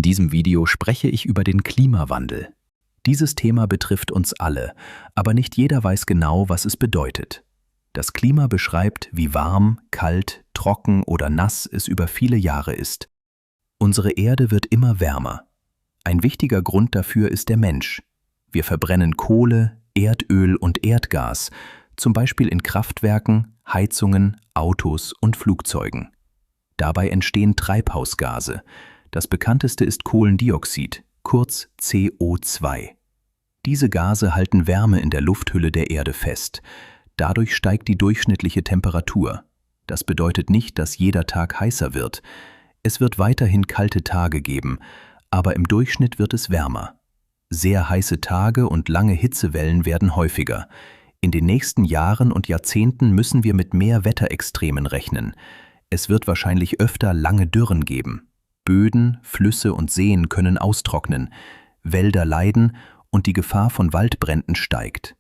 diesem Video spreche ich über den Klimawandel. Dieses Thema betrifft uns alle, aber nicht jeder weiß genau, was es bedeutet. Das Klima beschreibt, wie warm, kalt, trocken oder nass es über viele Jahre ist. Unsere Erde wird immer wärmer. Ein wichtiger Grund dafür ist der Mensch. Wir verbrennen Kohle, Erdöl und Erdgas, zum Beispiel in Kraftwerken, Heizungen, Autos und Flugzeugen. Dabei entstehen Treibhausgase. Das bekannteste ist Kohlendioxid, kurz CO2. Diese Gase halten Wärme in der Lufthülle der Erde fest. Dadurch steigt die durchschnittliche Temperatur. Das bedeutet nicht, dass jeder Tag heißer wird. Es wird weiterhin kalte Tage geben, aber im Durchschnitt wird es wärmer. Sehr heiße Tage und lange Hitzewellen werden häufiger. In den nächsten Jahren und Jahrzehnten müssen wir mit mehr Wetterextremen rechnen. Es wird wahrscheinlich öfter lange Dürren geben. Böden, Flüsse und Seen können austrocknen, Wälder leiden und die Gefahr von Waldbränden steigt.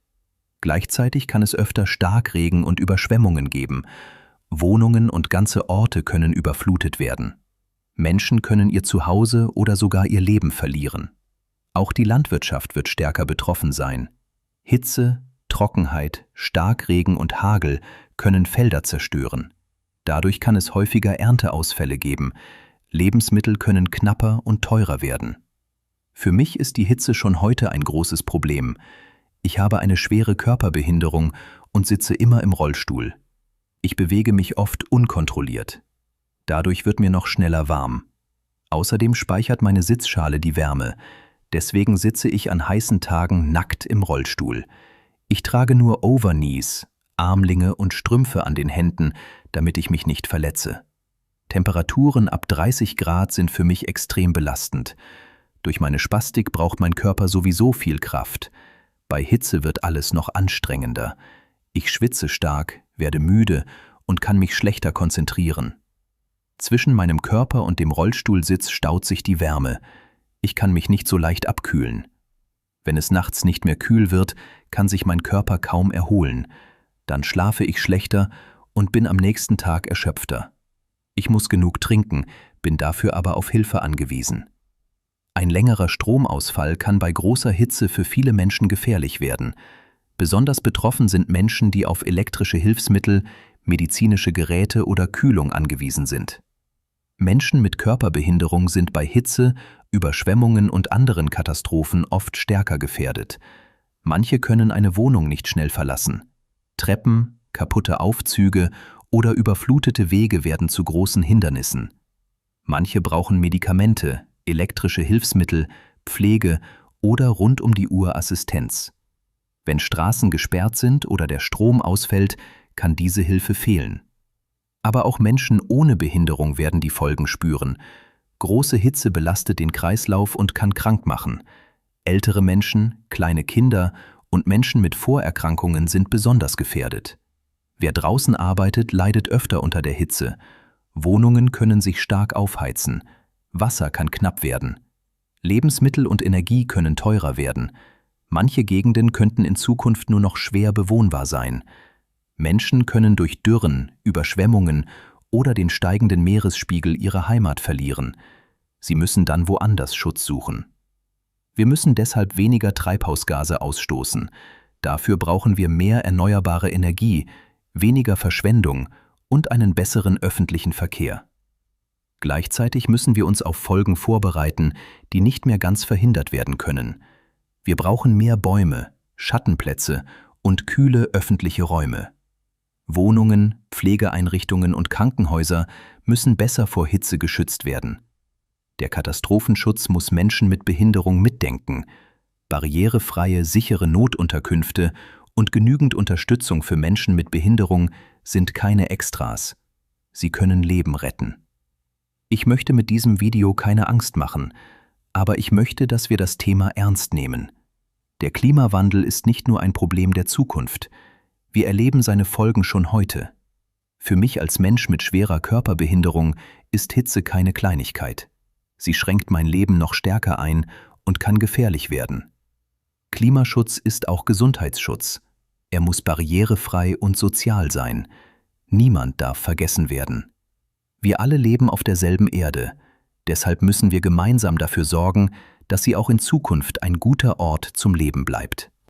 Gleichzeitig kann es öfter Starkregen und Überschwemmungen geben. Wohnungen und ganze Orte können überflutet werden. Menschen können ihr Zuhause oder sogar ihr Leben verlieren. Auch die Landwirtschaft wird stärker betroffen sein. Hitze, Trockenheit, Starkregen und Hagel können Felder zerstören. Dadurch kann es häufiger Ernteausfälle geben. Lebensmittel können knapper und teurer werden. Für mich ist die Hitze schon heute ein großes Problem. Ich habe eine schwere Körperbehinderung und sitze immer im Rollstuhl. Ich bewege mich oft unkontrolliert. Dadurch wird mir noch schneller warm. Außerdem speichert meine Sitzschale die Wärme. Deswegen sitze ich an heißen Tagen nackt im Rollstuhl. Ich trage nur Overknees, Armlinge und Strümpfe an den Händen, damit ich mich nicht verletze. Temperaturen ab 30 Grad sind für mich extrem belastend. Durch meine Spastik braucht mein Körper sowieso viel Kraft. Bei Hitze wird alles noch anstrengender. Ich schwitze stark, werde müde und kann mich schlechter konzentrieren. Zwischen meinem Körper und dem Rollstuhlsitz staut sich die Wärme. Ich kann mich nicht so leicht abkühlen. Wenn es nachts nicht mehr kühl wird, kann sich mein Körper kaum erholen. Dann schlafe ich schlechter und bin am nächsten Tag erschöpfter. Ich muss genug trinken, bin dafür aber auf Hilfe angewiesen. Ein längerer Stromausfall kann bei großer Hitze für viele Menschen gefährlich werden. Besonders betroffen sind Menschen, die auf elektrische Hilfsmittel, medizinische Geräte oder Kühlung angewiesen sind. Menschen mit Körperbehinderung sind bei Hitze, Überschwemmungen und anderen Katastrophen oft stärker gefährdet. Manche können eine Wohnung nicht schnell verlassen. Treppen, kaputte Aufzüge oder überflutete Wege werden zu großen Hindernissen. Manche brauchen Medikamente, elektrische Hilfsmittel, Pflege oder rund um die Uhr Assistenz. Wenn Straßen gesperrt sind oder der Strom ausfällt, kann diese Hilfe fehlen. Aber auch Menschen ohne Behinderung werden die Folgen spüren. Große Hitze belastet den Kreislauf und kann krank machen. Ältere Menschen, kleine Kinder und Menschen mit Vorerkrankungen sind besonders gefährdet. Wer draußen arbeitet, leidet öfter unter der Hitze. Wohnungen können sich stark aufheizen. Wasser kann knapp werden. Lebensmittel und Energie können teurer werden. Manche Gegenden könnten in Zukunft nur noch schwer bewohnbar sein. Menschen können durch Dürren, Überschwemmungen oder den steigenden Meeresspiegel ihre Heimat verlieren. Sie müssen dann woanders Schutz suchen. Wir müssen deshalb weniger Treibhausgase ausstoßen. Dafür brauchen wir mehr erneuerbare Energie, weniger Verschwendung und einen besseren öffentlichen Verkehr. Gleichzeitig müssen wir uns auf Folgen vorbereiten, die nicht mehr ganz verhindert werden können. Wir brauchen mehr Bäume, Schattenplätze und kühle öffentliche Räume. Wohnungen, Pflegeeinrichtungen und Krankenhäuser müssen besser vor Hitze geschützt werden. Der Katastrophenschutz muss Menschen mit Behinderung mitdenken. Barrierefreie, sichere Notunterkünfte und genügend Unterstützung für Menschen mit Behinderung sind keine Extras. Sie können Leben retten. Ich möchte mit diesem Video keine Angst machen, aber ich möchte, dass wir das Thema ernst nehmen. Der Klimawandel ist nicht nur ein Problem der Zukunft. Wir erleben seine Folgen schon heute. Für mich als Mensch mit schwerer Körperbehinderung ist Hitze keine Kleinigkeit. Sie schränkt mein Leben noch stärker ein und kann gefährlich werden. Klimaschutz ist auch Gesundheitsschutz. Er muss barrierefrei und sozial sein. Niemand darf vergessen werden. Wir alle leben auf derselben Erde. Deshalb müssen wir gemeinsam dafür sorgen, dass sie auch in Zukunft ein guter Ort zum Leben bleibt.